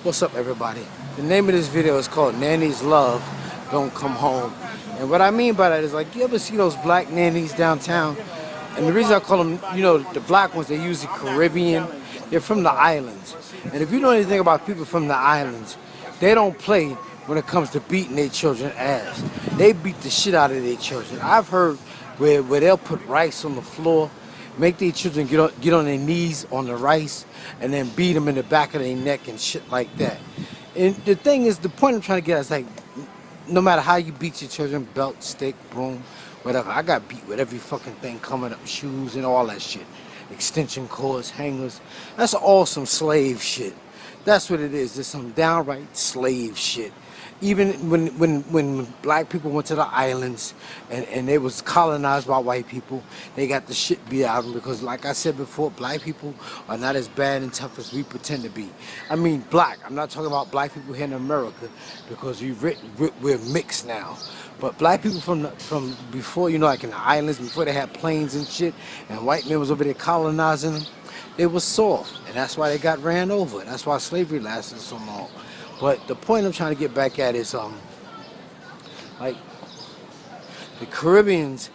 What's up, everybody? The name of this video is called Nanny's Love Don't Come Home. And what I mean by that is, like, you ever see those black nannies downtown? And the reason I call them, the black ones, they're usually Caribbean. They're from the islands. And if you know anything about people from the islands, they don't play when it comes to beating their children ass. They beat the shit out of their children. I've heard where they'll put rice on the floor, make their children get on their knees on the rice, and then beat them in the back of their neck and shit like that. And the thing is, the point I'm trying to get at is, like, no matter how you beat your children, belt, stick, broom, whatever. I got beat with every fucking thing coming up, shoes and all that shit. Extension cords, hangers. That's all some slave shit. That's what it is. It's some downright slave shit. Even when black people went to the islands and they was colonized by white people, they got the shit beat out of them because, like I said before, black people are not as bad and tough as we pretend to be. I mean black. I'm not talking about black people here in America because we're mixed now. But black people from before, like in the islands, before they had planes and shit, and white men was over there colonizing them, they was soft, and that's why they got ran over. That's why slavery lasted so long. But the point I'm trying to get back at is, like, the Caribbeans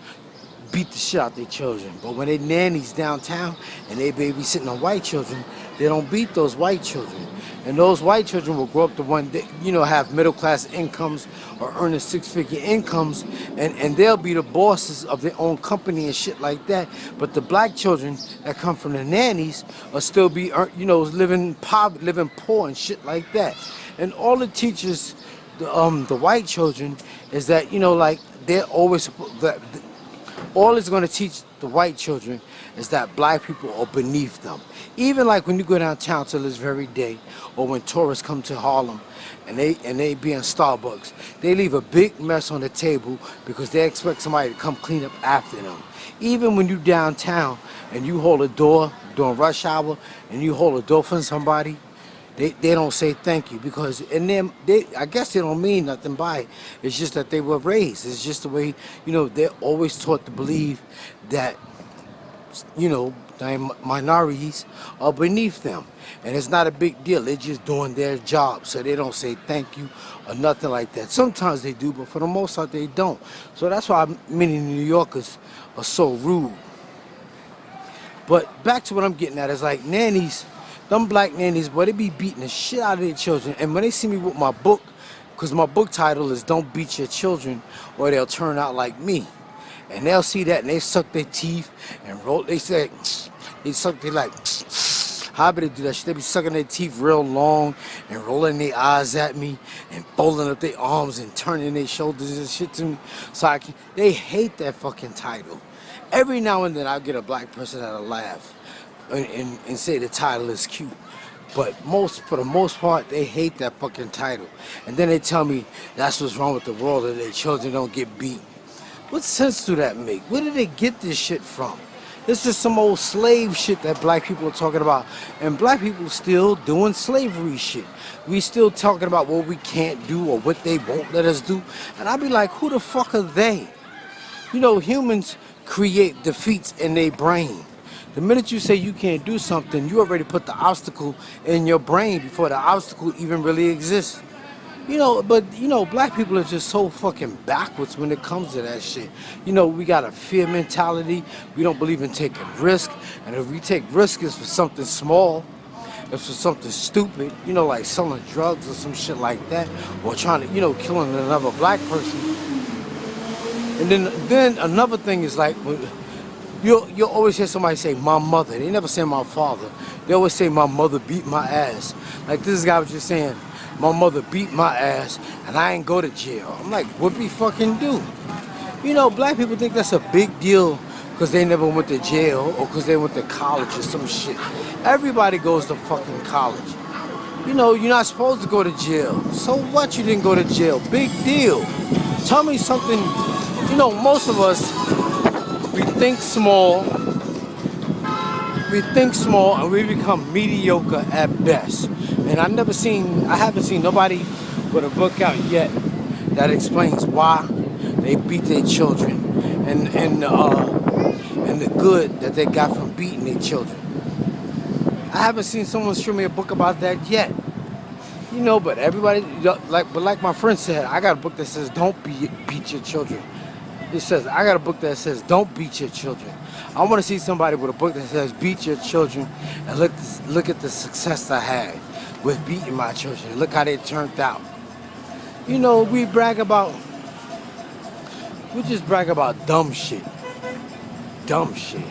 beat the shit out their children. But when they nannies downtown and they babysitting on white children, they don't beat those white children. And those white children will grow up the one that, have middle class incomes or earning six-figure incomes, and they'll be the bosses of their own company and shit like that. But the black children that come from the nannies will still be, living poor and shit like that. And all it teaches the white children is that, like, they're always, all it's going to teach the white children is that black people are beneath them. Even like when you go downtown to this very day, or when tourists come to Harlem and they be in Starbucks, they leave a big mess on the table because they expect somebody to come clean up after them. Even when you downtown and you hold a door during rush hour and you hold a door for somebody, they don't say thank you because I guess they don't mean nothing by it. It's just that they were raised. It's just the way, they're always taught to believe that, the minorities are beneath them. And it's not a big deal. They're just doing their job. So they don't say thank you or nothing like that. Sometimes they do, but for the most part they don't. So that's why many New Yorkers are so rude. But back to what I'm getting at is, like, nannies, them black nannies, boy, they be beating the shit out of their children. And when they see me with my book, because my book title is Don't Beat Your Children or They'll Turn Out Like Me. And they'll see that and they suck their teeth and roll. They say, they suck, they like, how do they do that shit? They be sucking their teeth real long and rolling their eyes at me and folding up their arms and turning their shoulders and shit to me. So they hate that fucking title. Every now and then I'll get a black person that'll laugh and say the title is cute. But for the most part, they hate that fucking title. And then they tell me that's what's wrong with the world, that their children don't get beat. What sense do that make? Where did they get this shit from? This is some old slave shit that black people are talking about. And black people still doing slavery shit. We still talking about what we can't do or what they won't let us do. And I be like, who the fuck are they? Humans create defeats in their brain. The minute you say you can't do something, you already put the obstacle in your brain before the obstacle even really exists. But black people are just so fucking backwards when it comes to that shit. We got a fear mentality. We don't believe in taking risk. And if we take risk, it's for something small. It's for something stupid, like selling drugs or some shit like that. Or trying to, killing another black person. And then another thing is, like, you'll always hear somebody say, my mother. They never say my father. They always say my mother beat my ass. Like this guy was just saying, my mother beat my ass and I ain't go to jail. I'm like, what we fucking do? Black people think that's a big deal because they never went to jail or because they went to college or some shit. Everybody goes to fucking college. You're not supposed to go to jail. So what, you didn't go to jail? Big deal. Tell me something. Most of us, we think small and we become mediocre at best. And I haven't seen nobody with a book out yet that explains why they beat their children and the good that they got from beating their children. I haven't seen someone show me a book about that yet. You know, but everybody, like my friend said, I got a book that says don't beat your children. It says I got a book that says don't beat your children. I want to see somebody with a book that says beat your children, and look at the success I had with beating my children. Look how they turned out. You know, we just brag about dumb shit. Dumb shit.